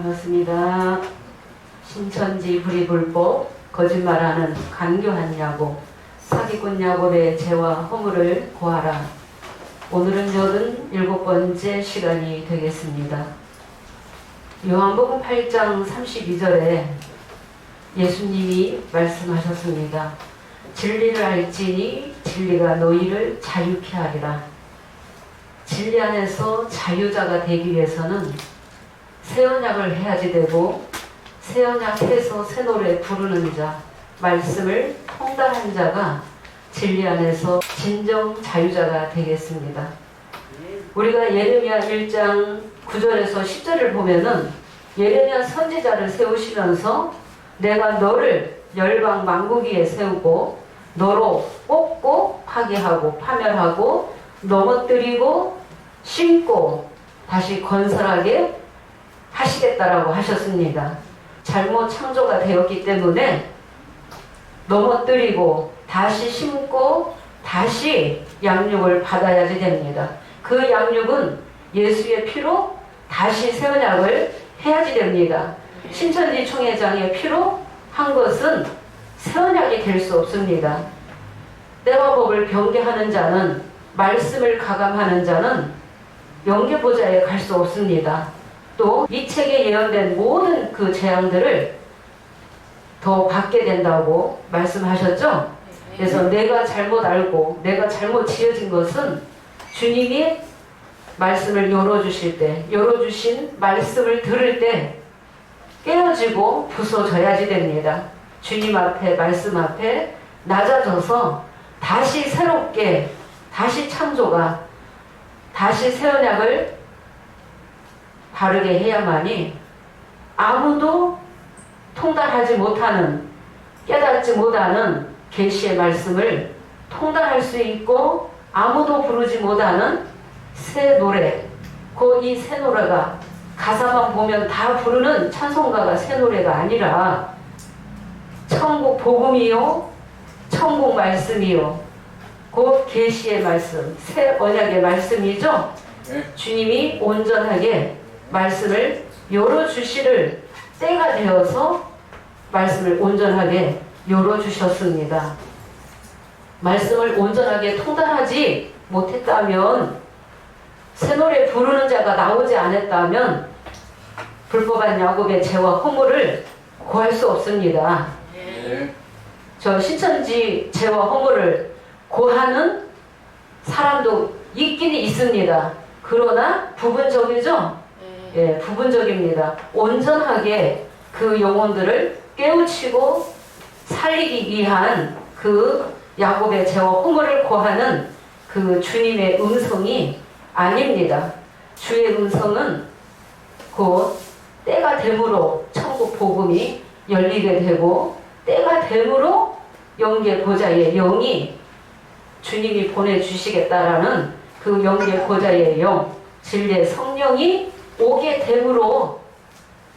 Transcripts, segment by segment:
반갑습니다. 신천지 불의불법, 거짓말하는 간교한 야곱, 사기꾼 야곱의 죄와 허물을 고하라. 오늘은 87번째 시간이 되겠습니다. 요한복음 8장 32절에 예수님이 말씀하셨습니다. 진리를 알지니 진리가 너희를 자유케 하리라. 진리 안에서 자유자가 되기 위해서는 새 언약을 해야지 되고, 새 언약해서 새 노래 부르는 자, 말씀을 통달한 자가 진리 안에서 진정 자유자가 되겠습니다. 우리가 예레미야 1장 9절에서 10절을 보면은 예레미야 선지자를 세우시면서 내가 너를 열방 만국 위에 세우고 너로 뽑고 파괴하고 파멸하고 넘어뜨리고 심고 다시 건설하게 하시겠다라고 하셨습니다. 잘못 창조가 되었기 때문에 넘어뜨리고 다시 심고 다시 양육을 받아야지 됩니다. 그 양육은 예수의 피로 다시 새 언약을 해야지 됩니다. 신천지 총회장의 피로 한 것은 새 언약이 될 수 없습니다. 때와 법을 경계하는 자는, 말씀을 가감하는 자는 영계보좌에 갈 수 없습니다. 또 이 책에 예언된 모든 그 재앙들을 더 받게 된다고 말씀하셨죠? 그래서 내가 잘못 알고 내가 잘못 지어진 것은 주님이 말씀을 열어주실 때, 열어주신 말씀을 들을 때 깨어지고 부서져야지 됩니다. 주님 앞에, 말씀 앞에 낮아져서 다시 새롭게, 다시 창조가, 다시 새 언약을 바르게 해야만이 아무도 통달하지 못하는, 깨닫지 못하는 계시의 말씀을 통달할 수 있고, 아무도 부르지 못하는 새 노래, 그 이 새 노래가 가사만 보면 다 부르는 찬송가가 새 노래가 아니라 천국 복음이요, 천국 말씀이요, 그 계시의 말씀, 새 언약의 말씀이죠. 주님이 온전하게 말씀을 열어주시를 때가 되어서 말씀을 온전하게 열어주셨습니다. 말씀을 온전하게 통달하지 못했다면, 새 노래 부르는 자가 나오지 않았다면 불법한 야곱의 죄와 허물을 고할 수 없습니다. 저 신천지 죄와 허물을 고하는 사람도 있긴 있습니다. 그러나 부분적이죠? 예, 부분적입니다. 온전하게 그 영혼들을 깨우치고 살리기 위한 그 야곱의 죄와 허물을 고하는 그 주님의 음성이 아닙니다. 주의 음성은 곧 때가 됨으로 천국 복음이 열리게 되고, 때가 됨으로 영계 보좌의 영이 주님이 보내주시겠다라는 그 영계 보좌의 영, 진리의 성령이 오게 됨으로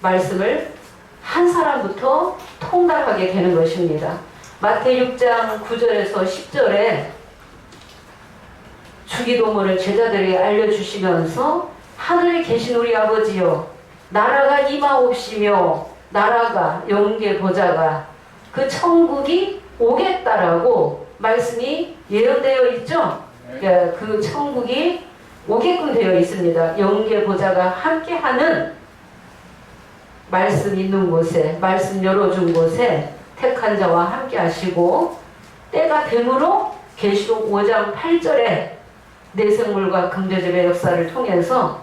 말씀을 한 사람부터 통달하게 되는 것입니다. 마태 6장 9절에서 10절에 주기도문을 제자들에게 알려주시면서 하늘에 계신 우리 아버지여, 나라가 임하옵시며, 나라가, 영계 보좌가, 그 천국이 오겠다라고 말씀이 예언되어 있죠? 그 천국이 오게끔 되어 있습니다. 영계 보좌가 함께하는 말씀 있는 곳에, 말씀 열어준 곳에 택한 자와 함께 하시고, 때가 됨으로 계시록 5장 8절에 내생물과 금대접의 역사를 통해서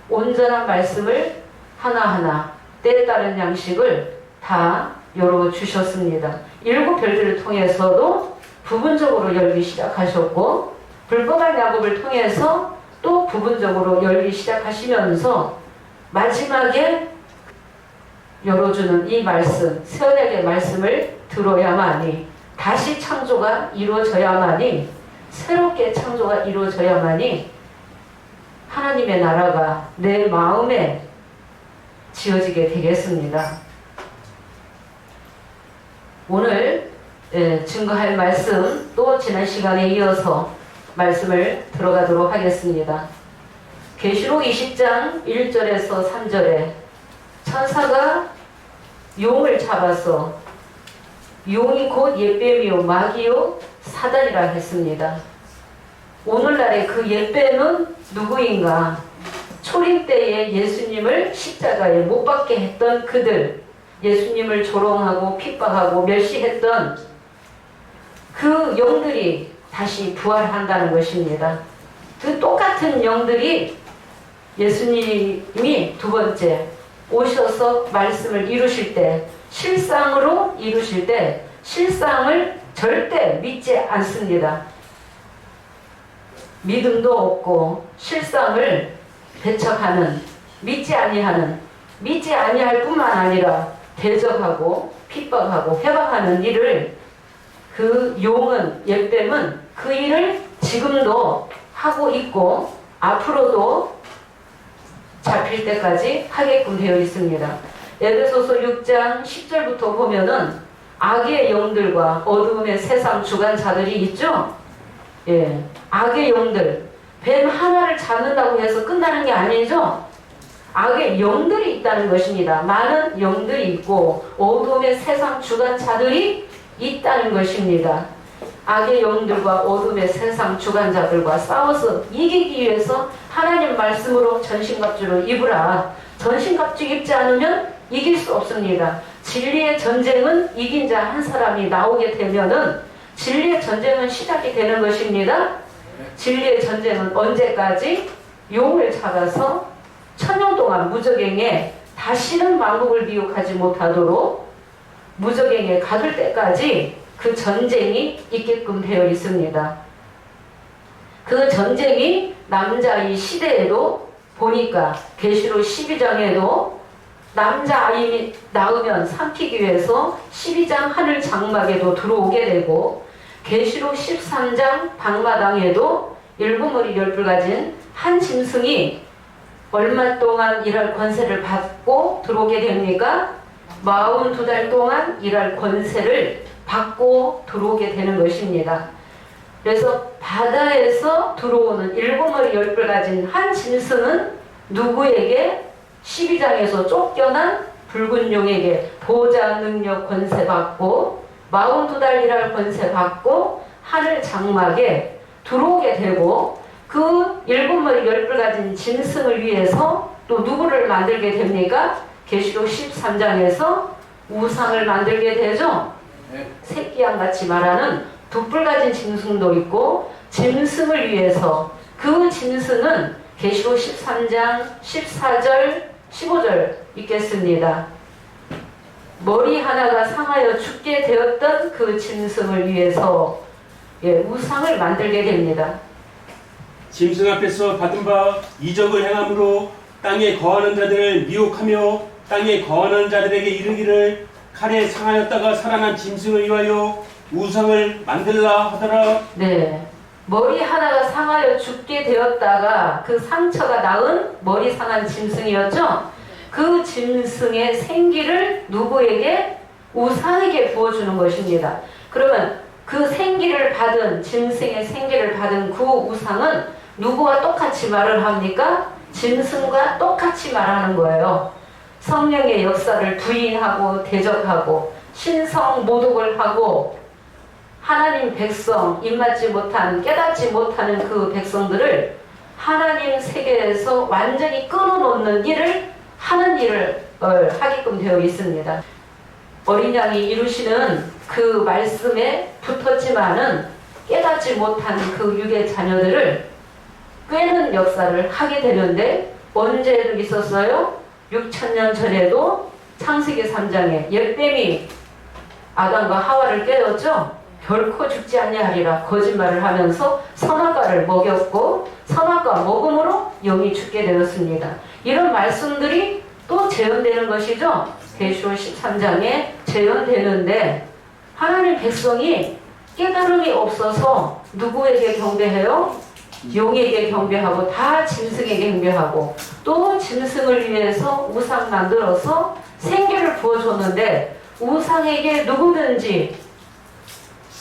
온전한 말씀을 하나하나 때에 따른 양식을 다 열어주셨습니다. 7별들을 통해서도 부분적으로 열기 시작하셨고, 불법한 야곱을 통해서 또 부분적으로 열기 시작하시면서 마지막에 열어주는 이 말씀, 새 언약의 말씀을 들어야만이 다시 창조가 이루어져야만이, 새롭게 창조가 이루어져야만이 하나님의 나라가 내 마음에 지어지게 되겠습니다. 오늘 증거할 말씀, 또 지난 시간에 이어서 말씀을 들어가도록 하겠습니다. 계시록 20장 1절에서 3절에 천사가 용을 잡아서 용이 곧 옓뱀이요 마귀요 사단이라 했습니다. 오늘날의 그 옓뱀은 누구인가? 초림 때에 예수님을 십자가에 못 박게 했던 그들, 예수님을 조롱하고 핍박하고 멸시했던 그 영들이 다시 부활한다는 것입니다. 그 똑같은 영들이 예수님이 두 번째 오셔서 말씀을 이루실 때, 실상으로 이루실 때 실상을 절대 믿지 않습니다. 믿음도 없고 실상을 배척하는, 믿지 아니할 뿐만 아니라 대적하고 핍박하고 해박하는 일을 그 용은, 옓뱀은 그 일을 지금도 하고 있고 앞으로도 잡힐 때까지 하게끔 되어 있습니다. 에베소서 6장 10절부터 보면은 악의 영들과 어두움의 세상 주관자들이 있죠. 예, 악의 영들, 뱀 하나를 잡는다고 해서 끝나는 게 아니죠. 악의 영들이 있다는 것입니다. 많은 영들이 있고 어두움의 세상 주관자들이 있다는 것입니다. 악의 영들과 어둠의 세상 주관자들과 싸워서 이기기 위해서 하나님 말씀으로 전신갑주를 입으라. 전신갑주 입지 않으면 이길 수 없습니다. 진리의 전쟁은 이긴 자 한 사람이 나오게 되면은 진리의 전쟁은 시작이 되는 것입니다. 진리의 전쟁은 언제까지? 용을 잡아서 천년 동안 무적행에 다시는 만국을 미혹하지 못하도록 무적행에 가둘 때까지 그 전쟁이 있게끔 되어 있습니다. 그 전쟁이 남자의 시대에도 보니까 계시록 12장에도 남자아이 낳으면 삼키기 위해서 12장 하늘 장막에도 들어오게 되고 계시록 13장 방마당에도 7머리 10뿔 가진 한 짐승이 얼마 동안 일할 권세를 받고 들어오게 됩니까? 42달 동안 일할 권세를 받고 들어오게 되는 것입니다. 그래서 바다에서 들어오는 7머리 10뿔 가진 한 짐승은 누구에게? 12장에서 쫓겨난 붉은 용에게 보좌 능력 권세 받고 42달 일할 권세 받고 하늘 장막에 들어오게 되고 그 7머리 10뿔 가진 짐승을 위해서 또 누구를 만들게 됩니까? 계시록 13장에서 우상을 만들게 되죠. 새끼양같이 말하는 두 뿔 가진 짐승도 있고 짐승을 위해서 그 짐승은 계시록 13장 14절 15절 읽겠습니다. 머리 하나가 상하여 죽게 되었던 그 짐승을 위해서 우상을 만들게 됩니다. 짐승 앞에서 받은 바 이적을 행함으로 땅에 거하는 자들을 미혹하며 땅에 거하는 자들에게 이르기를 칼에 상하였다가 살아난 짐승을 위하여 우상을 만들라 하더라. 네, 머리 하나가 상하여 죽게 되었다가 그 상처가 나은 머리 상한 짐승이었죠. 그 짐승의 생기를 누구에게? 우상에게 부어주는 것입니다. 그러면 그 생기를 받은, 짐승의 생기를 받은 그 우상은 누구와 똑같이 말을 합니까? 짐승과 똑같이 말하는 거예요. 성령의 역사를 부인하고 대적하고 신성 모독을 하고 하나님 백성, 입맞지 못한, 깨닫지 못하는 그 백성들을 하나님 세계에서 완전히 끊어놓는 일을 하는 일을 하게끔 되어 있습니다. 어린 양이 이루시는 그 말씀에 붙었지만은 깨닫지 못한 그 육의 자녀들을 꿰는 역사를 하게 되는데 언제도 있었어요? 6,000년 전에도 창세기 3장에 옓뱀이 아담과 하와를 깨웠죠. 결코 죽지 아니하리라 거짓말을 하면서 선악과를 먹였고 선악과 먹음으로 영이 죽게 되었습니다. 이런 말씀들이 또 재현되는 것이죠. 계시록 13장에 재현되는데 하나님 백성이 깨달음이 없어서 누구에게 경배해요? 용에게 경배하고 다 짐승에게 경배하고 또 짐승을 위해서 우상 만들어서 생기를 부어줬는데 우상에게 누구든지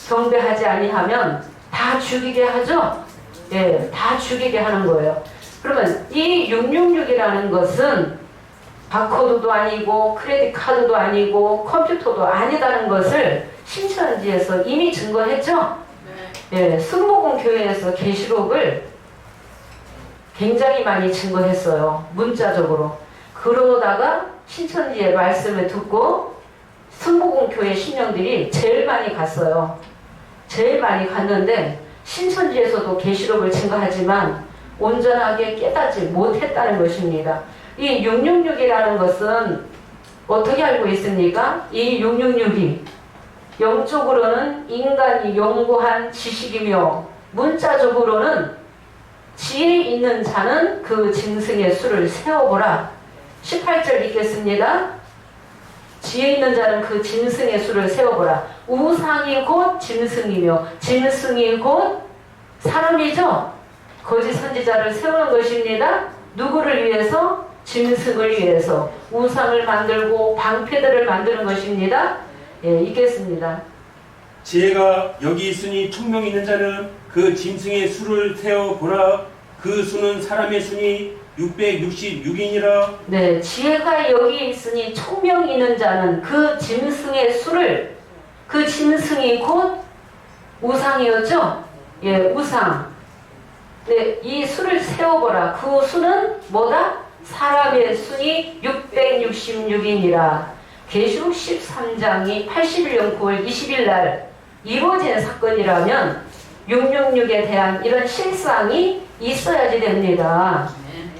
경배하지 아니하면 다 죽이게 하죠. 다 죽이게 하는 거예요. 그러면 이 666이라는 것은 바코드도 아니고 크레딧 카드도 아니고 컴퓨터도 아니다는 것을 신천지에서 이미 증거했죠. 예, 승모공 교회에서 계시록을 굉장히 많이 증거했어요. 문자적으로. 그러다가 신천지의 말씀을 듣고 승모공 교회 신령들이 제일 많이 갔어요. 제일 많이 갔는데 신천지에서도 계시록을 증거하지만 온전하게 깨닫지 못했다는 것입니다. 이 666이라는 것은 어떻게 알고 있습니까? 이 666이 영적으로는 인간이 연구한 지식이며 문자적으로는 지혜 있는 자는 그 짐승의 수를 세어보라. 18절 읽겠습니다. 지혜 있는 자는 그 짐승의 수를 세어보라. 우상이 곧 짐승이며 짐승이 곧 사람이죠. 거짓 선지자를 세우는 것입니다. 누구를 위해서? 짐승을 위해서. 우상을 만들고 방패들을 만드는 것입니다. 예, 읽겠습니다. 지혜가 여기 있으니 총명 있는 자는 그 짐승의 수를 세어보라. 그 수는 사람의 수니 666이니라. 네, 지혜가 여기 있으니 총명 있는 자는 그 짐승의 수를, 그 짐승이 곧 우상이었죠? 예, 우상. 네, 이 수를 세어보라. 그 수는 뭐다? 사람의 수니 666이니라. 계시록 13장이 81년 9월 20일 날 이루어진 사건이라면 666에 대한 이런 실상이 있어야지 됩니다.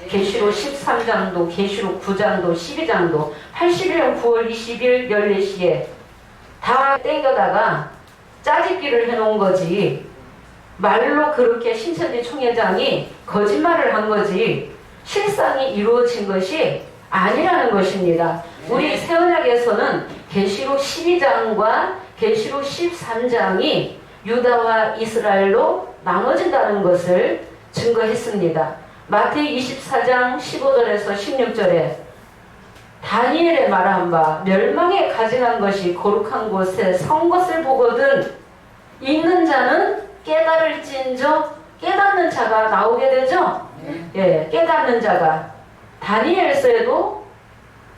계시록 13장도, 계시록 9장도, 12장도 81년 9월 20일 14시에 다 땡겨다가 짜집기를 해놓은 거지. 말로 그렇게 신천지 총회장이 거짓말을 한 거지 실상이 이루어진 것이 아니라는 것입니다. 우리 새언약에서는 계시록 12장과 계시록 13장이 유다와 이스라엘로 나눠진다는 것을 증거했습니다. 마태기 24장 15절에서 16절에 다니엘의 말한 바 멸망에 가증한 것이 거룩한 곳에 선 것을 보거든 있는 자는 깨달을진저 깨닫는 자가 나오게 되죠. 예, 깨닫는 자가 다니엘서에도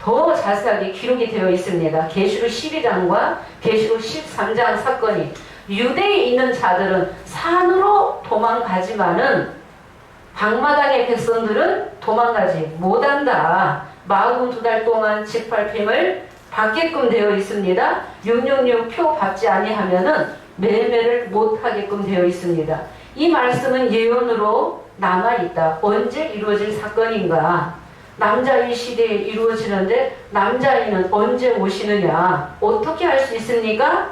더 자세하게 기록이 되어 있습니다. 계시록 12장과 계시록 13장 사건이 유대에 있는 자들은 산으로 도망가지만은 방마당의 백성들은 도망가지 못한다. 42달 동안 직발핌을 받게끔 되어 있습니다. 666 표 받지 아니하면은 매매를 못하게끔 되어 있습니다. 이 말씀은 예언으로 남아있다. 언제 이루어질 사건인가? 남자의 시대에 이루어지는데 남자인은 언제 오시느냐? 어떻게 할 수 있습니까?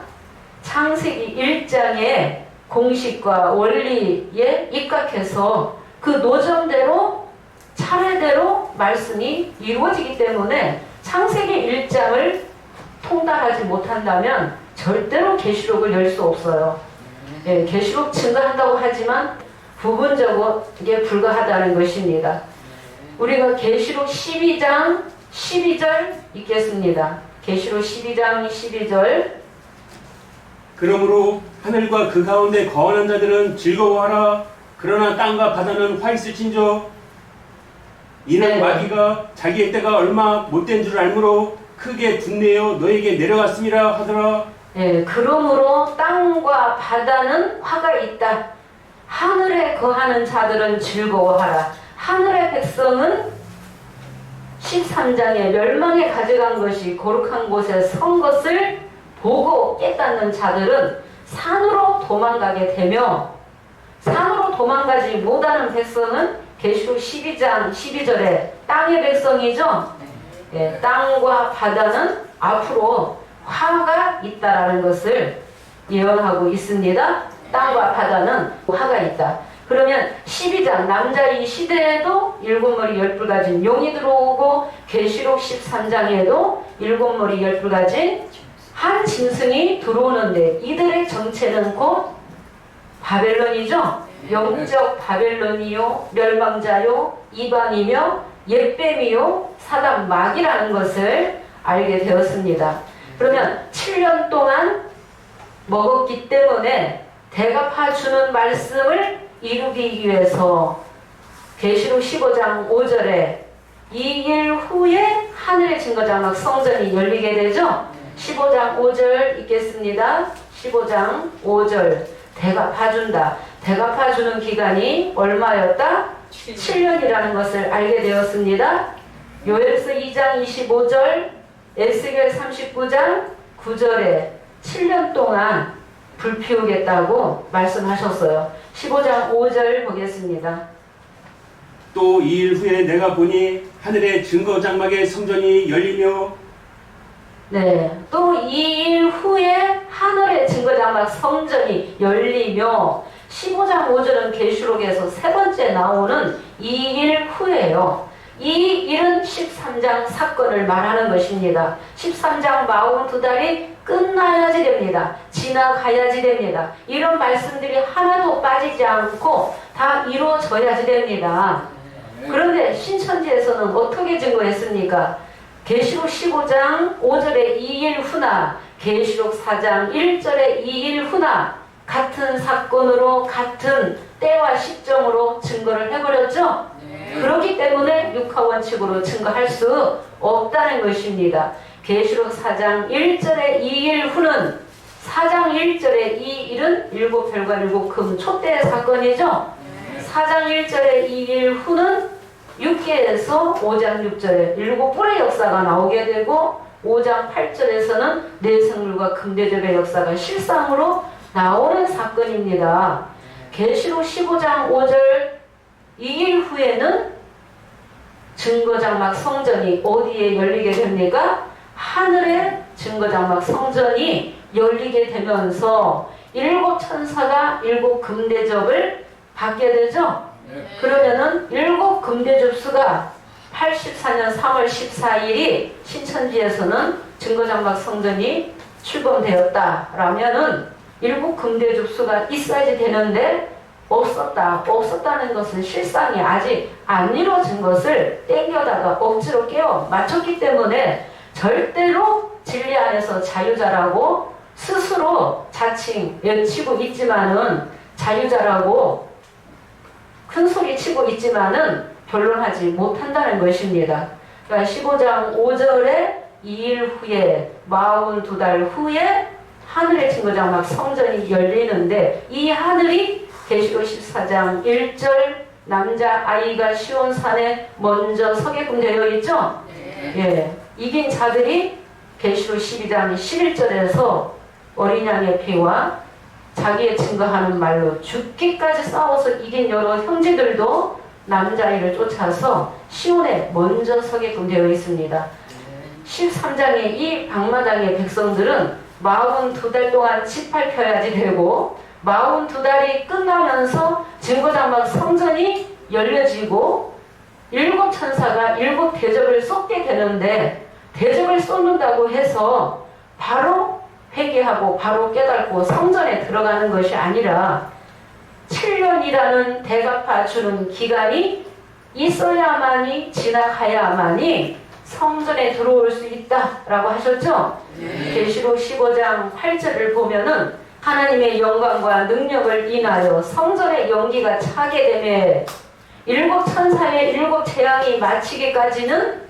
창세기 1장의 공식과 원리에 입각해서 그 노점대로 차례대로 말씀이 이루어지기 때문에 창세기 1장을 통달하지 못한다면 절대로 계시록을 열 수 없어요. 예, 계시록 증거한다고 하지만 부분적으로 불가하다는 것입니다. 우리가 계시록 12장 12절 읽겠습니다. 계시록 12장 12절 그러므로 하늘과 그 가운데 거하는 자들은 즐거워하라. 그러나 땅과 바다는 화 있을진저 이는 네. 마귀가 자기의 때가 얼마 못된 줄 알므로 크게 분내어 너에게 내려갔음이라 하더라. 예, 그러므로 땅과 바다는 화가 있다. 하늘에 거하는 자들은 즐거워하라. 하늘의 백성은 13장에 멸망에 가져간 것이 거룩한 곳에 선 것을 보고 깨닫는 자들은 산으로 도망가게 되며 산으로 도망가지 못하는 백성은 계시록 12장 12절에 땅의 백성이죠. 예, 땅과 바다는 앞으로 화가 있다라는 것을 예언하고 있습니다. 땅과 바다는 화가 있다. 그러면 12장 남자의 시대에도 7머리 10뿔 가진 용이 들어오고 계시록 13장에도 7머리 10뿔 가진 한 짐승이 들어오는데 이들의 정체는 곧 바벨론이죠. 영적 바벨론이요 멸망자요 이방이며 옛뱀이요 사단 마귀라는 것을 알게 되었습니다. 그러면 7년 동안 먹었기 때문에 대갚아주는 말씀을 이루기 위해서 계시록 15장 5절에 2일 후에 하늘의 증거자막 성전이 열리게 되죠. 15장 5절 읽겠습니다. 15장 5절. 대갚아준다. 대갚아주는 기간이 얼마였다? 7년이라는 것을 알게 되었습니다. 요엘서 2장 25절, 에스겔 39장 9절에 7년 동안 불 피우겠다고 말씀하셨어요. 15장 5절 보겠습니다. 또 2일 후에 내가 보니 하늘의 증거 장막의 성전이 열리며 네, 또 2일 후에 하늘의 증거장막 성전이 열리며 15장 5절은 계시록에서 세 번째 나오는 2일 후예요. 이 일은 13장 사건을 말하는 것입니다. 13장 42달이 끝나야지 됩니다. 지나가야지 됩니다. 이런 말씀들이 하나도 빠지지 않고 다 이루어져야지 됩니다. 그런데 신천지에서는 어떻게 증거했습니까? 계시록 15장 5절에 2일 후나 계시록 4장 1절에 2일 후나 같은 사건으로 같은 때와 시점으로 증거를 해버렸죠. 그렇기 때문에 육하원칙으로 증거할 수 없다는 것입니다. 계시록 4장 1절에 2일 후는 4장 1절에 이 일은 일곱 별과 일곱 금 촛대의 사건이죠. 4장 1절에 2일 후는 6계에서 5장 6절에 일곱 뿔의 역사가 나오게 되고 5장 8절에서는 내생물과 금대접의 역사가 실상으로 나오는 사건입니다. 계시록 15장 5절 2일 후에는 증거장막 성전이 어디에 열리게 됩니까? 하늘의 증거장막 성전이 열리게 되면서 일곱 천사가 일곱 금대접을 받게 되죠. 그러면은 일곱 금대접 수가 84년 3월 14일이 신천지에서는 증거장막 성전이 출범되었다라면은 일곱 금대접 수가 있어야지 되는데 없었다는 것은 실상이 아직 안 이루어진 것을 땡겨다가 억지로 깨워 맞췄기 때문에 절대로 진리 안에서 자유자라고 스스로 자칭 외치고 있지만은 자유자라고 큰 소리 치고 있지만은 변론하지 못한다는 것입니다. 그러니까 15장 5절에 2일 후에 42달 후에 하늘의 증거장막 성전이 열리는데 이 하늘이 계시록 14장 1절 남자 아이가 시온산에 먼저 서게끔 되어 있죠? 예, 이긴 자들이 계시록 12장 11절에서 어린 양의 피와 자기의 증거하는 말로 죽기까지 싸워서 이긴 여러 형제들도 남자아이를 쫓아서 시온에 먼저 서게끔 되어 있습니다. 13장의 이 방마당의 백성들은 42달 동안 짓밟혀야지 되고 42달이 끝나면서 증거장막 성전이 열려지고 일곱 천사가 일곱 대접을 쏟게 되는데 대접을 쏟는다고 해서 바로 회개하고 바로 깨닫고 성전에 들어가는 것이 아니라 7년이라는 대갚아 주는 기간이 있어야만이 지나가야만이 성전에 들어올 수 있다라고 하셨죠? 계시록 15장 8절을 보면은 하나님의 영광과 능력을 인하여 성전의 연기가 차게 되매 일곱 천사의 일곱 재앙이 마치기까지는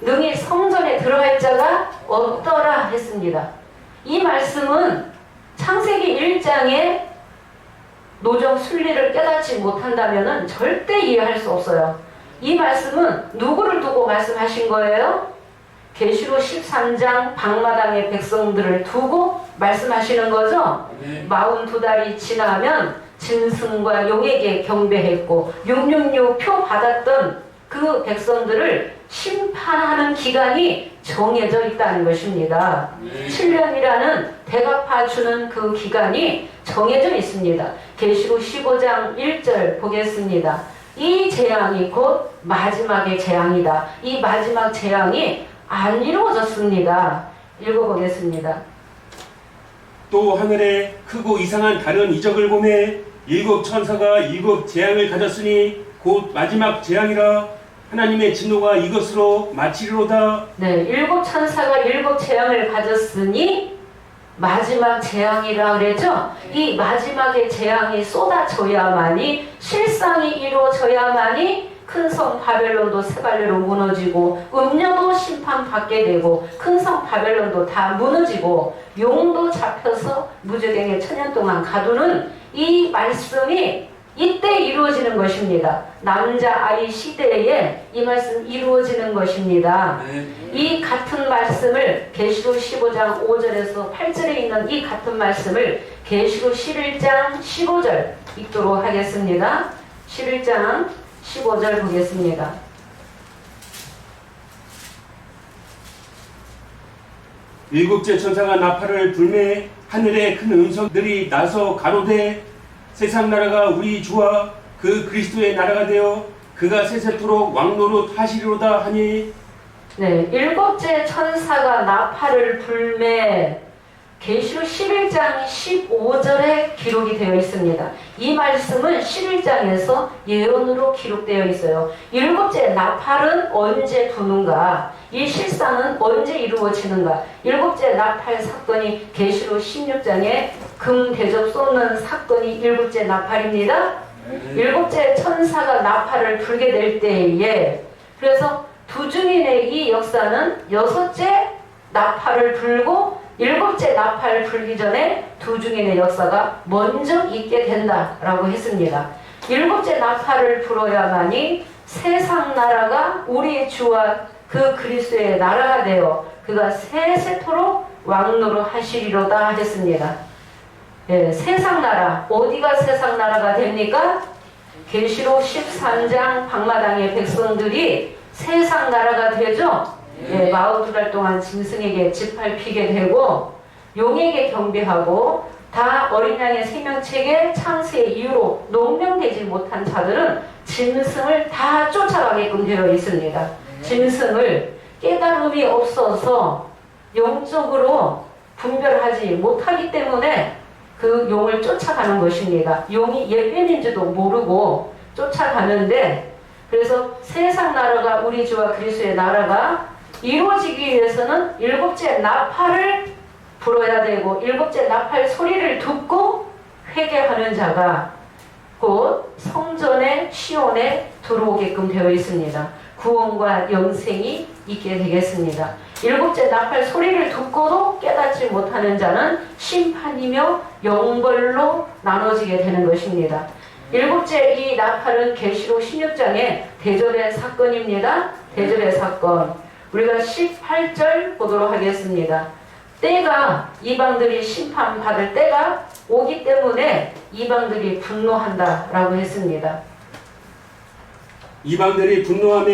능히 성전에 들어갈 자가 없더라 했습니다. 이 말씀은 창세기 1장에 노정 순리를 깨닫지 못한다면 절대 이해할 수 없어요. 이 말씀은 누구를 두고 말씀하신 거예요? 계시록 13장 방마당의 백성들을 두고 말씀하시는 거죠. 42달이 지나면 짐승과 용에게 경배했고 666표 받았던 그 백성들을 심판하는 기간이 정해져 있다는 것입니다. 7년이라는 대갚아주는 그 기간이 정해져 있습니다. 계시록 15장 1절 보겠습니다. 이 재앙이 곧 마지막의 재앙이다. 이 마지막 재앙이 안 이루어졌습니다. 읽어보겠습니다. 또 하늘에 크고 이상한 다른 이적을 보매 일곱 천사가 일곱 재앙을 가졌으니 곧 마지막 재앙이라 하나님의 진노가 이것으로 마치리로다. 네, 일곱 천사가 일곱 재앙을 가졌으니 마지막 재앙이라 그랬죠? 이 마지막의 재앙이 쏟아져야만이 실상이 이루어져야만이 큰 성 바벨론도 세 갈래로 무너지고 음녀도 심판받게 되고 큰 성 바벨론도 다 무너지고 용도 잡혀서 무저갱에 천년 동안 가두는 이 말씀이 이때 이루어지는 것입니다. 남자 아이 시대에 이 말씀 이루어지는 것입니다. 이 같은 말씀을 계시록 15장 5절에서 8절에 있는 이 같은 말씀을 계시록 11장 15절 읽도록 하겠습니다. 11장 15절 보겠습니다. 일곱째 천사가 나팔을 불매 하늘에 큰 음성들이 나서 가로되 세상 나라가 우리 주와 그 그리스도의 나라가 되어 그가 세세토록 왕노릇 하시리로다 하니. 네, 일곱째 천사가 나팔을 불매 계시록 11장 15절에 기록이 되어 있습니다. 이 말씀은 11장에서 예언으로 기록되어 있어요. 일곱째 나팔은 언제 부는가? 이 실상은 언제 이루어지는가? 일곱째 나팔 사건이 계시록 16장에 금 대접 쏟는 사건이 일곱째 나팔입니다. 일곱째 천사가 나팔을 불게 될 때에 그래서 두 증인의 이 역사는 여섯째 나팔을 불고 일곱째 나팔 불기 전에 두 증인의 역사가 먼저 있게 된다라고 했습니다. 일곱째 나팔을 불어야만이 세상 나라가 우리 주와 그 그리스도의 나라가 되어 그가 세세토록 왕노릇 하시리로다 했습니다. 예, 세상 나라, 어디가 세상 나라가 됩니까? 계시록 13장 방마당의 백성들이 세상 나라가 되죠. 예, 42달 동안 짐승에게 짓밟히게 되고 용에게 경배하고 다 어린 양의 생명책의 창세의 이유로 농명되지 못한 자들은 짐승을 다 쫓아가게끔 되어 있습니다. 짐승을 깨달음이 없어서 영적으로 분별하지 못하기 때문에 그 용을 쫓아가는 것입니다. 용이 예뱀인지도 모르고 쫓아가는데 그래서 세상 나라가 우리 주와 그리스도의 나라가 이루어지기 위해서는 일곱째 나팔을 불어야 되고 일곱째 나팔 소리를 듣고 회개하는 자가 곧 성전의 시온에 들어오게끔 되어 있습니다. 구원과 영생이 있게 되겠습니다. 일곱째 나팔 소리를 듣고도 깨닫지 못하는 자는 심판이며 영벌로 나눠지게 되는 것입니다. 일곱째 이 나팔은 계시록 16장의 대접의 사건입니다. 대접의 사건. 우리가 18절 보도록 하겠습니다. 때가 이방들이 심판받을 때가 오기 때문에 이방들이 분노한다라고 했습니다. 이방들이 분노하며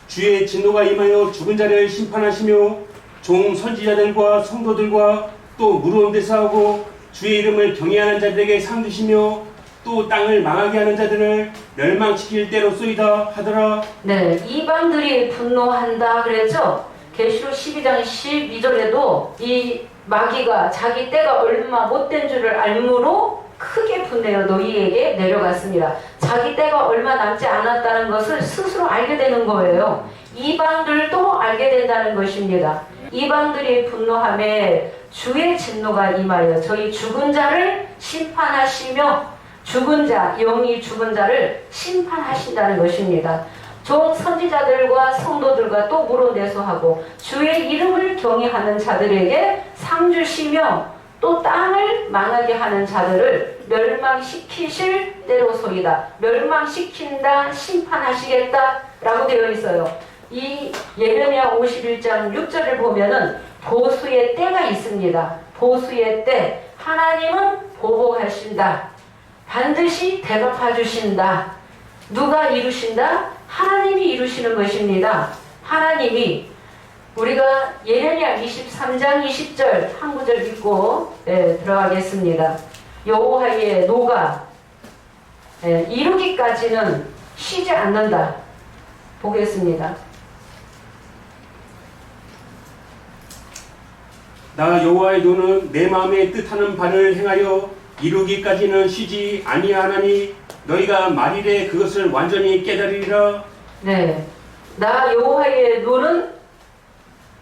주의 진노가 임하여 죽은 자를 심판하시며 종 선지자들과 성도들과 또 무서운 데서 하고 주의 이름을 경외하는 자들에게 상 주시며 또 땅을 망하게 하는 자들을 멸망시킬 때로소이다 하더라. 네, 이방들이 분노한다 그랬죠. 계시록 12장 12절에도 이 마귀가 자기 때가 얼마 못된 줄을 알므로 크게 분내어 너희에게 내려갔습니다. 자기 때가 얼마 남지 않았다는 것을 스스로 알게 되는 거예요. 이방들도 알게 된다는 것입니다. 이방들이 분노함에 주의 진노가 임하여 저희 죽은 자를 심판하시며 죽은 자, 영이 죽은 자를 심판하신다는 것입니다. 종 선지자들과 성도들과 또 물어내소하고 주의 이름을 경외하는 자들에게 상 주시며 또 땅을 망하게 하는 자들을 멸망시키실 때로소이다. 멸망시킨다, 심판하시겠다 라고 되어 있어요. 이 예레미야 51장 6절을 보면은 보수의 때가 있습니다. 보수의 때. 하나님은 보복하신다. 반드시 대갚아 주신다. 누가 이루신다? 하나님이 이루시는 것입니다. 하나님이 우리가 예레미야 23장 20절 한 구절 읽고 들어가겠습니다. 여호와의 노가 이루기까지는 쉬지 않는다. 보겠습니다. 나 여호와의 노는 내 마음에 뜻하는 바를 행하여 이루기까지는 쉬지 아니하나니 너희가 말일에 그것을 완전히 깨달으리라. 네, 나 여호와의 노는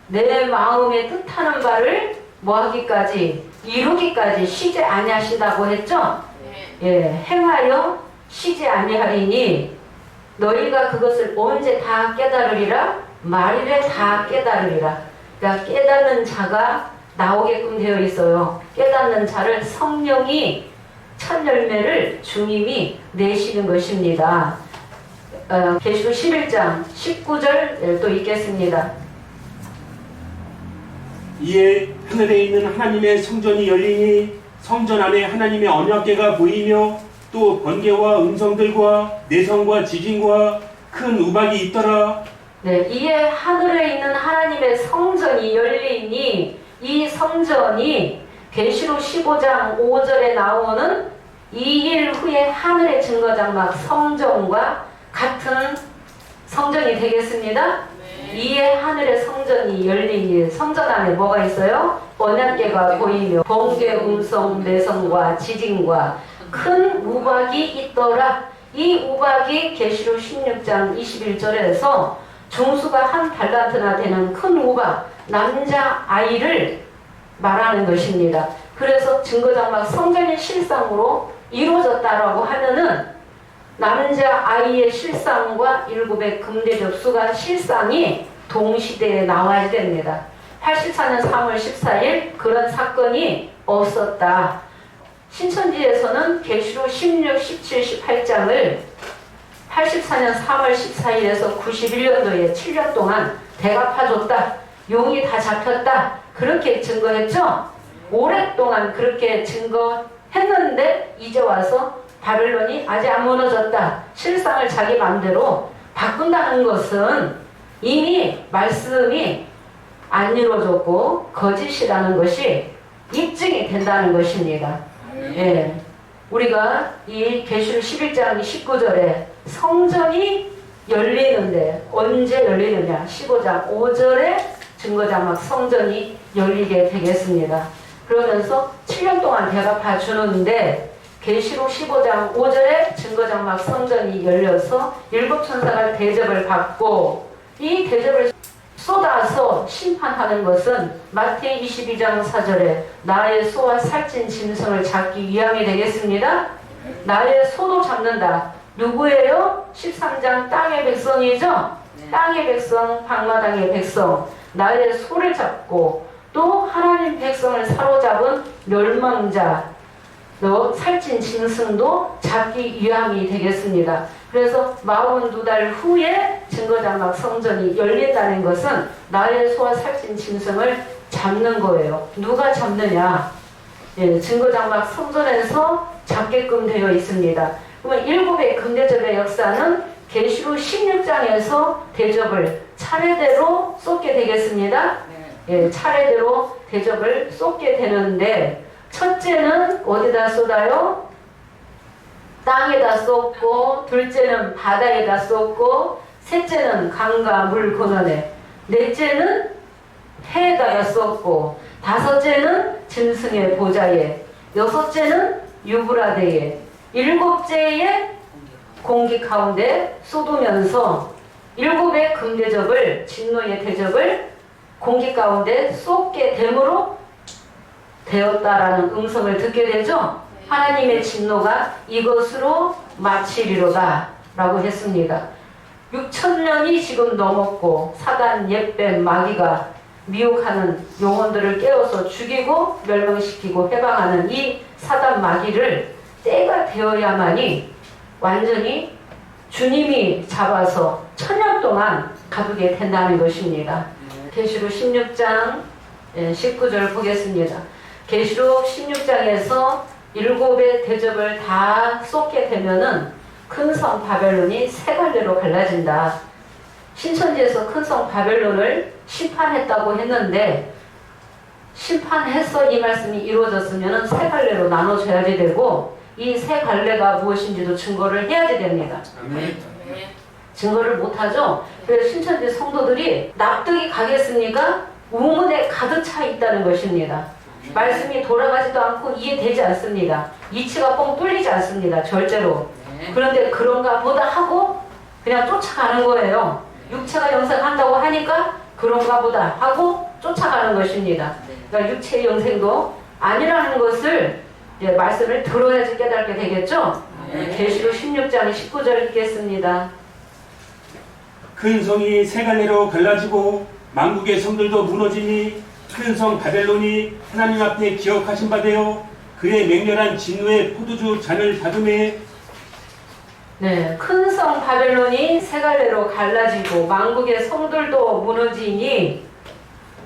내 마음에 뜻하는 바를 뭐하기까지 이루기까지 쉬지 아니하신다고 했죠? 예, 행하여 쉬지 아니하리니 너희가 그것을 언제 다 깨달으리라? 말일에 다 깨달으리라. 그러니까 깨닫는 자가 나오게끔 되어 있어요. 깨닫는 자를 성령이 첫 열매를 주님이 내시는 것입니다. 계시록 11장 19절 또 읽겠습니다. 이에 하늘에 있는 하나님의 성전이 열리니 성전 안에 하나님의 언약궤가 보이며 또 번개와 음성들과 내성과 지진과 큰 우박이 있더라. 네, 이에 하늘에 있는 하나님의 성전이 열리니 이 성전이 계시록 15장 5절에 나오는 2일 후에 하늘의 증거장막 성전과 같은 성전이 되겠습니다. 이에 하늘의 성전이 열리니 성전 안에 뭐가 있어요? 언약궤가 보이며 번개, 음성, 내성과 지진과 큰 우박이 있더라. 이 우박이 계시록 16장 21절에서 종수가 한 달란트나 되는 큰 우박, 남자 아이를 말하는 것입니다. 그래서 증거장막 성전의 실상으로 이루어졌다라고 하면은 남자 아이의 실상과 일곱의 금대 접수가 실상이 동시대에 나와야 됩니다. 84년 3월 14일 그런 사건이 없었다. 신천지에서는 계시록 16, 17, 18장을 84년 3월 14일에서 91년도에 7년 동안 대가 파줬다. 용이 다 잡혔다. 그렇게 증거했죠? 오랫동안 그렇게 증거했는데 이제 와서 바벨론이 아직 안 무너졌다. 실상을 자기 마음대로 바꾼다는 것은 이미 말씀이 안 이루어졌고 거짓이라는 것이 입증이 된다는 것입니다. 예. 우리가 이 계시록 11장 19절에 성전이 열리는데 언제 열리느냐? 15장 5절에 증거장막 성전이 열리게 되겠습니다. 그러면서 7년 동안 대가 봐주는데 계시록 15장 5절에 증거장막 성전이 열려서 일곱 천사가 대접을 받고 이 대접을 쏟아서 심판하는 것은 마태의 22장 4절에 나의 소와 살찐 짐승을 잡기 위함이 되겠습니다. 나의 소도 잡는다. 누구예요? 13장 땅의 백성이죠? 땅의 백성, 방마당의 백성. 나의 소를 잡고 또 하나님 백성을 사로잡은 멸망자, 또 살찐 짐승도 잡기 위함이 되겠습니다. 그래서 42달 후에 증거장막 성전이 열린다는 것은 나의 소와 살찐 짐승을 잡는 거예요. 누가 잡느냐? 예, 증거장막 성전에서 잡게끔 되어 있습니다. 그러면 일곱의 금대접의 역사는 계시록 16장에서 대접을 차례대로 쏟게 되겠습니다. 예, 차례대로 대접을 쏟게 되는데 첫째는 어디다 쏟아요? 땅에다 쏟고, 둘째는 바다에다 쏟고, 셋째는 강과 물 근원에, 넷째는 해에다가 쏟고, 다섯째는 짐승의 보좌에, 여섯째는 유브라데에, 일곱째에 공기 가운데 쏟으면서 일곱의 금대접을, 진노의 대접을 공기 가운데 쏟게 됨으로 되었다라는 음성을 듣게 되죠. 하나님의 진노가 이것으로 마치리로다 라고 했습니다. 6,000년이 지금 넘었고 사단 옛뱀 마귀가 미혹하는 영혼들을 깨워서 죽이고 멸망시키고 해방하는 이 사단 마귀를 때가 되어야만이 완전히 주님이 잡아서 1000년 동안 가두게 된다는 것입니다. 계시록 16장 19절 보겠습니다. 계시록 16장에서 일곱의 대접을 다 쏟게 되면은 큰 성 바벨론이 세 갈래로 갈라진다. 신천지에서 큰 성 바벨론을 심판했다고 했는데 심판해서 이 말씀이 이루어졌으면은 세 갈래로 나눠져야지 되고 이 세 갈래가 무엇인지도 증거를 해야지 됩니다. 증거를 못하죠. 그래서 신천지 성도들이 납득이 가겠습니까? 우문에 가득 차 있다는 것입니다. 말씀이 돌아가지도 않고 이해되지 않습니다. 이치가 뻥 뚫리지 않습니다. 절대로. 그런데 그런가 보다 하고 그냥 쫓아가는 거예요. 육체가 영생한다고 하니까 그런가 보다 하고 쫓아가는 것입니다. 그러니까 육체의 영생도 아니라는 것을 이제 말씀을 들어야지 깨닫게 되겠죠. 계시록 16장 19절 읽겠습니다. 큰 성이 세 갈래로 갈라지고 만국의 성들도 무너지니 큰 성 바벨론이 하나님 앞에 기억하신 바 되어 그의 맹렬한 진노의 포도주 잔을 받음에 네, 큰 성 바벨론이 세 갈래로 갈라지고 만국의 성들도 무너지니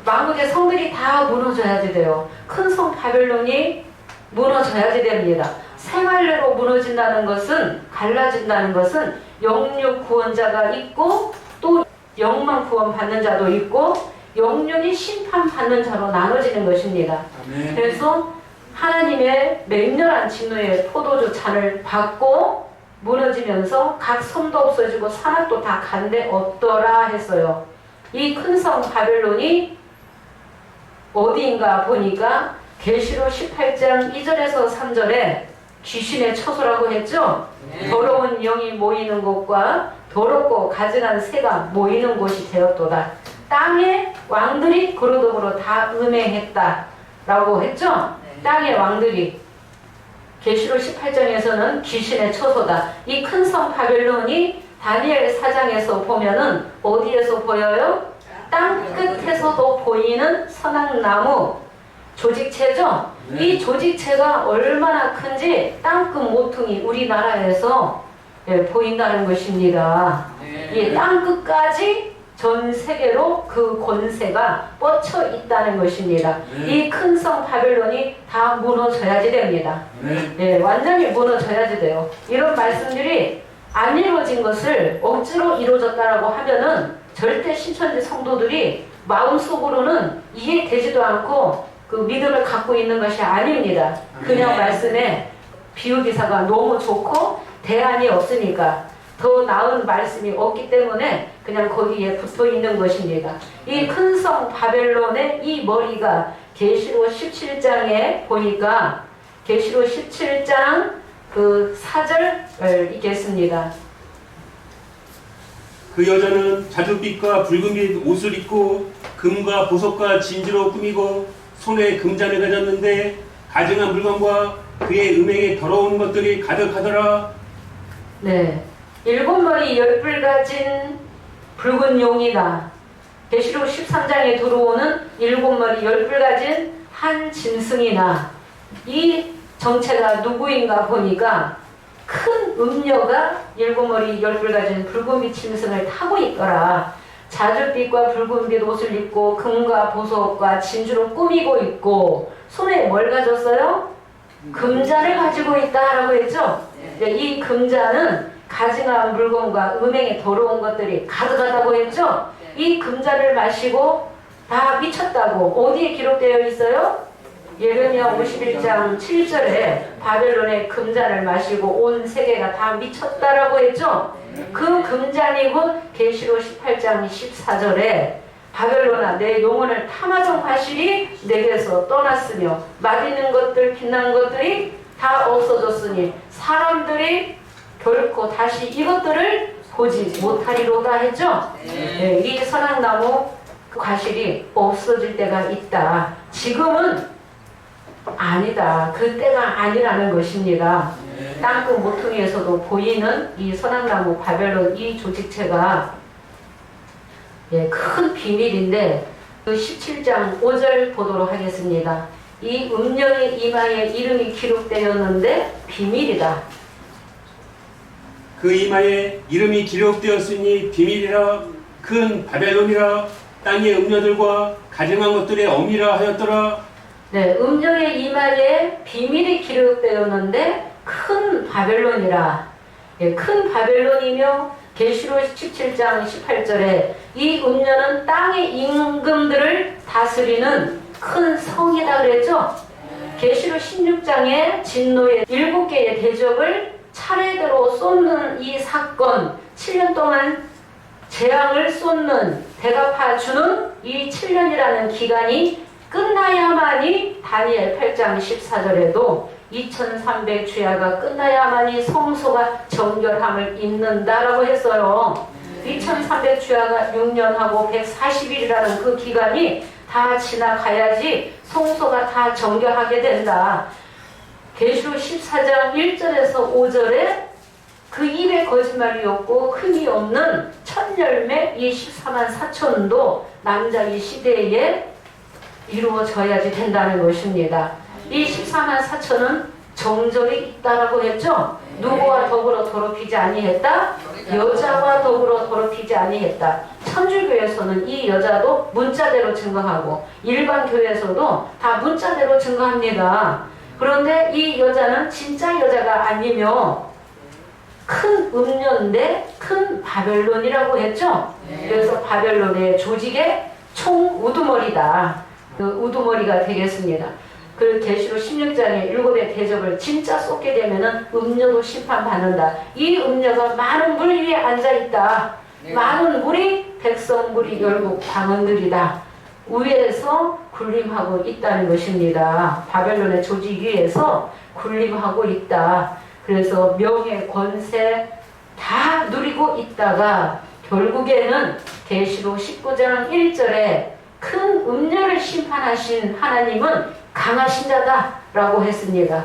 만국의 성들이 다 무너져야지 돼요. 큰 성 바벨론이 무너져야지 됩니다. 세 갈래로 무너진다는 것은 갈라진다는 것은 영육 구원자가 있고 또 영만 구원받는 자도 있고 영육이 심판받는 자로 나눠지는 것입니다. 아멘. 그래서 하나님의 맹렬한 진노의 포도주 잔을 받고 무너지면서 각 섬도 없어지고 산악도 다 간데 없더라 했어요. 이 큰 성 바벨론이 어디인가 보니까 계시록 18장 2절에서 3절에 귀신의 처소라고 했죠. 더러운 영이 모이는 곳과 더럽고 가증한 새가 모이는 곳이 되었도다. 땅의 왕들이 그러므로 다 음행했다 라고 했죠. 땅의 왕들이 계시록 18장에서는 귀신의 처소다. 이 큰 성 바벨론이 다니엘 4장에서 보면은 어디에서 보여요? 땅 끝에서도 보이는 선악나무 조직체죠. 이 조직체가 얼마나 큰지 땅끝 모퉁이 우리나라에서 보인다는 것입니다. 이 땅 끝까지 전 세계로 그 권세가 뻗쳐 있다는 것입니다. 이 큰 성 바벨론이 다 무너져야지 됩니다. 완전히 무너져야지 돼요. 이런 말씀들이 안 이루어진 것을 억지로 이루어졌다라고 하면은 절대 신천지 성도들이 마음속으로는 이해되지도 않고 그 믿음을 갖고 있는 것이 아닙니다. 그냥 말씀에 비유기사가 너무 좋고 대안이 없으니까 더 나은 말씀이 없기 때문에 그냥 거기에 붙어 있는 것입니다. 이 큰 성 바벨론의 이 머리가 계시록 17장에 보니까 계시록 17장 그 4절 읽겠습니다. 그 여자는 자줏빛과 붉은빛 옷을 입고 금과 보석과 진주로 꾸미고 손에 금잔을 가졌는데 가증한 물건과 그의 음행에 더러운 것들이 가득하더라. 네, 7머리 10뿔 가진 붉은 용이다. 계시록 13장에 들어오는 7머리 10뿔 가진 한 짐승이나 이 정체가 누구인가 보니까 큰 음녀가 7머리 10뿔 가진 붉은빛 짐승을 타고 있더라. 자줏빛과 붉은빛 옷을 입고 금과 보석과 진주로 꾸미고 있고 손에 뭘 가졌어요? 금잔을 가지고 있다라고 했죠. 이 금잔은 가증한 물건과 음행에 더러운 것들이 가득하다고 했죠. 이 금잔을 마시고 다 미쳤다고 어디에 기록되어 있어요? 예레미야 51장 7절에 바벨론의 금잔을 마시고 온 세계가 다 미쳤다라고 했죠. 그 금잔이 곧 계시록 18장 14절에 바벨론아 내 영혼을 탐하던 과실이 내게서 떠났으며 맛있는 것들 빛난 것들이 다 없어졌으니 사람들이 결코 다시 이것들을 보지 못하리로다 했죠. 네, 이 선악나무 그 과실이 없어질 때가 있다. 지금은 아니다. 그 때가 아니라는 것입니다. 땅끝 모퉁이에서도 보이는 이 선악나무 바벨론 이 조직체가 큰 비밀인데 그 17장 5절 보도록 하겠습니다. 이 음녀의 이마에 이름이 기록되었는데 비밀이다. 그 이마에 이름이 기록되었으니 비밀이라 큰 바벨론이라 땅의 음녀들과 가증한 것들의 어미라 하였더라. 네, 음녀의 이마에 비밀이 기록되었는데 큰 바벨론이라. 큰 바벨론이며 계시록 17장 18절에 이 음녀는 땅의 임금들을 다스리는 큰 성이다 그랬죠. 계시록 16장에 진노의 7개의 대적을 차례대로 쏟는 이 사건, 7년 동안 재앙을 쏟는 대갚아주는 이 7년이라는 기간이 끝나야만이 다니엘 8장 14절에도 2300주야가 끝나야만이 성소가 정결함을 잇는다라고 했어요. 2300주야가 6년하고 140일이라는 그 기간이 다 지나가야지 성소가 다 정결하게 된다. 계시록 14장 1절에서 5절에 그 입에 거짓말이 없고 흠이 없는 첫 첫 열매 이 14만 4천도 남자 이 시대에 이루어져야지 된다는 것입니다. 이 14만 4천은 정절이 있다라고 했죠. 누구와 더불어 더럽히지 아니했다? 여자와 더불어 더럽히지 아니했다. 천주교에서는 이 여자도 문자대로 증거하고 일반 교회에서도 다 문자대로 증거합니다. 그런데 이 여자는 진짜 여자가 아니며 큰 음녀인데 큰 바벨론이라고 했죠. 그래서 바벨론의 조직의 총 우두머리다. 그 우두머리가 되겠습니다. 그 계시록 16장에 7의 대접을 진짜 쏟게 되면은 음녀도 심판받는다. 이 음녀가 많은 물 위에 앉아있다. 많은 물이 백성물이 결국 방언들이다. 위에서 군림하고 있다는 것입니다. 바벨론의 조직 위에서 군림하고 있다. 그래서 명예, 권세 다 누리고 있다가 결국에는 계시록 19장 1절에 큰 음녀를 심판하신 하나님은 강하신 자다라고 했습니다.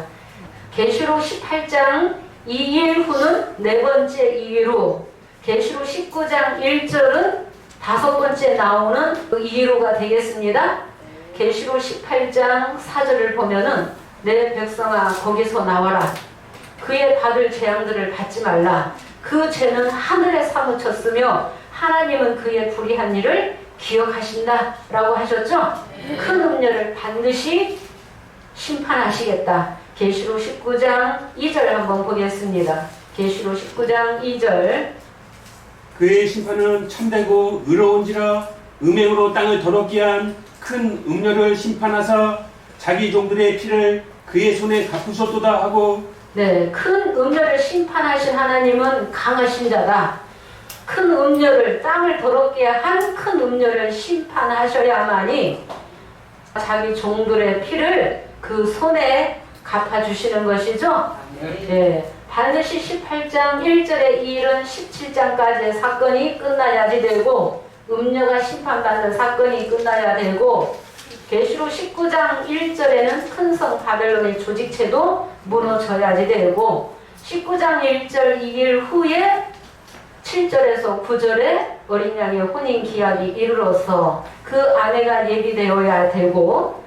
계시록 18장 2일 후는 네 번째 이유로, 계시록 19장 1절은 다섯 번째 나오는 그 이유로가 되겠습니다. 계시록 18장 4절을 보면은 내 백성아 거기서 나와라. 그의 받을 재앙들을 받지 말라. 그 죄는 하늘에 사무쳤으며 하나님은 그의 불의한 일을 기억하신다 라고 하셨죠. 큰 음녀를 반드시 심판하시겠다. 계시록 19장 2절 한번 보겠습니다. 계시록 19장 2절. 그의 심판은 참되고 의로운지라 음행으로 땅을 더럽게 한 큰 음녀를 심판하사 자기 종들의 피를 그의 손에 갚으셨도다 하고. 네, 큰 음녀를 심판하신 하나님은 강하신 자다. 큰 음녀를, 땅을 더럽게 한 큰 음녀를 심판하셔야만이 자기 종들의 피를 그 손에 갚아주시는 것이죠. 네, 반드시 18장 1절의 이 일은 17장까지의 사건이 끝나야지 되고, 음녀가 심판받는 사건이 끝나야 되고, 계시록 19장 1절에는 큰 성 바벨론의 조직체도 무너져야지 되고, 19장 1절 2일 후에 7절에서 9절에 어린 양의 혼인 기약이 이르러서 그 아내가 예비되어야 되고,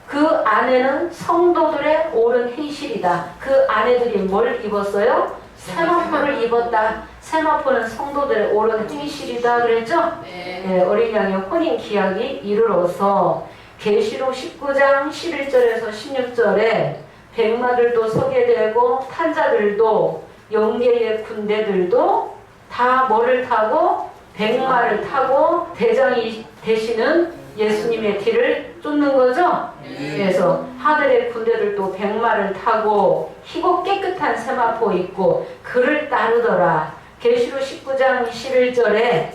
그 아내는 성도들의 옳은 행실이다. 그 아내들이 뭘 입었어요? 세마포를 입었다. 세마포는 성도들의 옳은 행실이다 그랬죠? 네, 어린 양의 혼인 기약이 이르러서 계시록 19장 11절에서 16절에 백마들도 서게 되고 탄자들도 영계의 군대들도 다 뭐를 타고? 백마를 타고 대장이 되시는 예수님의 뒤를 쫓는 거죠. 그래서 하늘의 군대들도 백마를 타고 희고 깨끗한 세마포 입고 그를 따르더라. 계시록 19장 11절에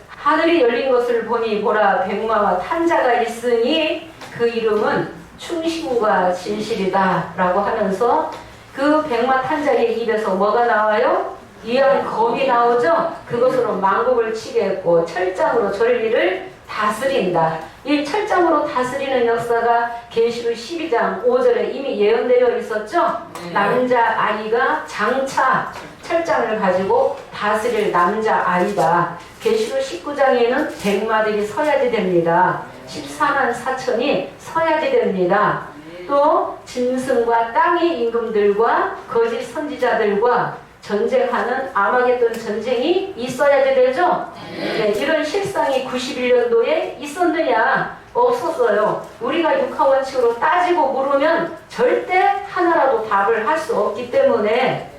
하늘이 열린 것을 보니 보라 백마와 탄자가 있으니 그 이름은 충신과 진실이다 라고 하면서 그 백마 탄자의 입에서 뭐가 나와요? 이한 검이 나오죠. 그것으로 만국을 치게 했고 철장으로 전리를 다스린다. 이 철장으로 다스리는 역사가 계시록 12장 5절에 이미 예언되어 있었죠. 남자 아이가 장차 철장을 가지고 다스릴 남자 아이다. 계시록 19장에는 백마들이 서야지 됩니다. 14만 4천이 서야지 됩니다. 또 짐승과 땅의 임금들과 거짓 선지자들과 전쟁하는 아마겟돈 전쟁이 있어야지 되죠. 네, 이런 실상이 91년도에 있었느냐? 없었어요. 우리가 육하원칙으로 따지고 물으면 절대 하나라도 답을 할 수 없기 때문에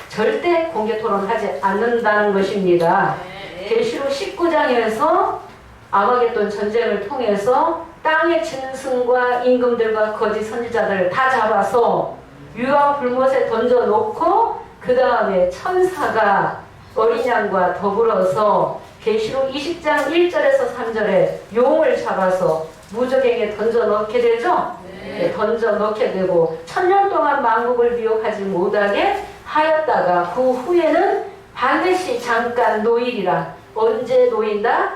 절대 공개 토론하지 않는다는 것입니다. 계시록 19장에서 아마겟돈 전쟁을 통해서 땅의 짐승과 임금들과 거짓 선지자들을 다 잡아서 유황 불못에 던져놓고 그 다음에 천사가 어린 양과 더불어서 계시록 20장 1절에서 3절에 용을 잡아서 무적에게 던져 넣게 되죠. 네, 던져 넣게 되고 천년 동안 만국을 미혹하지 못하게 하였다가 그 후에는 반드시 잠깐 노일이라. 언제 노인다?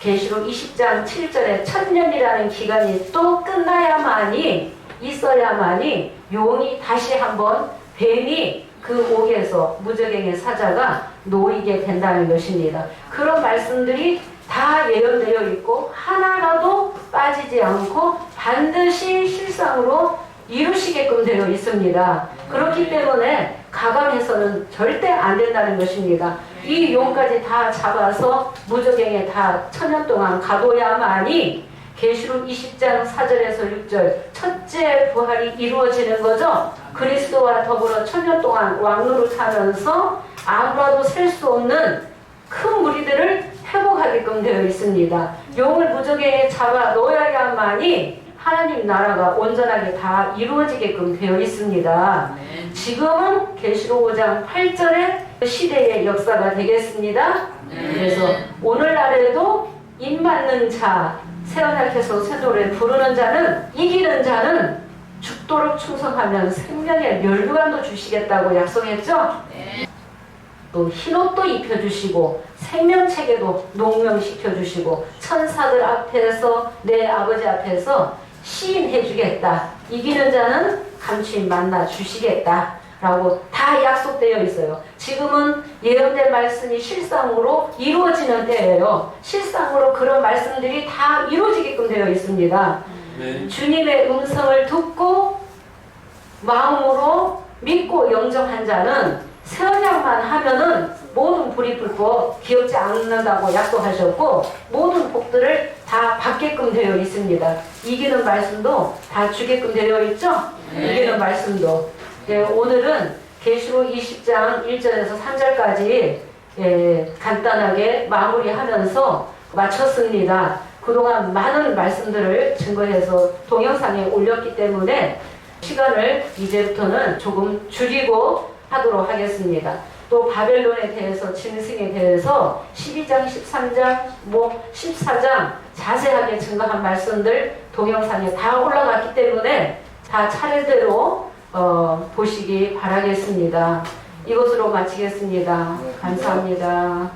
계시록 20장 7절에 천년이라는 기간이 또 끝나야만이 있어야만이 용이 다시 한번 뱀이 그 옥에서 무적행의 사자가 놓이게 된다는 것입니다. 그런 말씀들이 다 예언되어 있고 하나라도 빠지지 않고 반드시 실상으로 이루시게끔 되어 있습니다. 그렇기 때문에 가감해서는 절대 안 된다는 것입니다. 이 용까지 다 잡아서 무적행에 다 천년 동안 가둬야만이 계시록 20장 4절에서 6절 첫째 부활이 이루어지는 거죠. 그리스도와 더불어 천년 동안 왕노릇하면서 아무라도 셀 수 없는 큰 무리들을 회복하게끔 되어 있습니다. 용을 무적행에 잡아 넣어야만이 하나님 나라가 온전하게 다 이루어지게끔 되어 있습니다. 지금은 계시록 5장 8절의 시대의 역사가 되겠습니다. 그래서 오늘날에도 입맞는 자, 새언약해서 새 노래 부르는 자는, 이기는 자는 죽도록 충성하면 생명의 멸류관도 주시겠다고 약속했죠? 또 흰옷도 입혀주시고 생명책에도 농명시켜주시고 천사들 앞에서 내 아버지 앞에서 시인해주겠다. 이기는 자는 감추인 만나 주시겠다 라고 다 약속되어 있어요. 지금은 예언된 말씀이 실상으로 이루어지는 때예요. 실상으로 그런 말씀들이 다 이루어지게끔 되어 있습니다. 네. 주님의 음성을 듣고 마음으로 믿고 영접한 자는 새언약만 하면은 모든 불이 불고 기억지 않는다고 약속하셨고 모든 복들을 다 받게끔 되어 있습니다. 이기는 말씀도 다 주게끔 되어 있죠? 이기는 말씀도. 네, 오늘은 계시록 20장 1절에서 3절까지 간단하게 마무리하면서 마쳤습니다. 그동안 많은 말씀들을 증거해서 동영상에 올렸기 때문에 시간을 이제부터는 조금 줄이고 하도록 하겠습니다. 또 바벨론에 대해서 짐승에 대해서 12장, 13장, 14장 자세하게 증거한 말씀들 동영상에 다 올라갔기 때문에 다 차례대로 보시기 바라겠습니다. 이것으로 마치겠습니다. 감사합니다.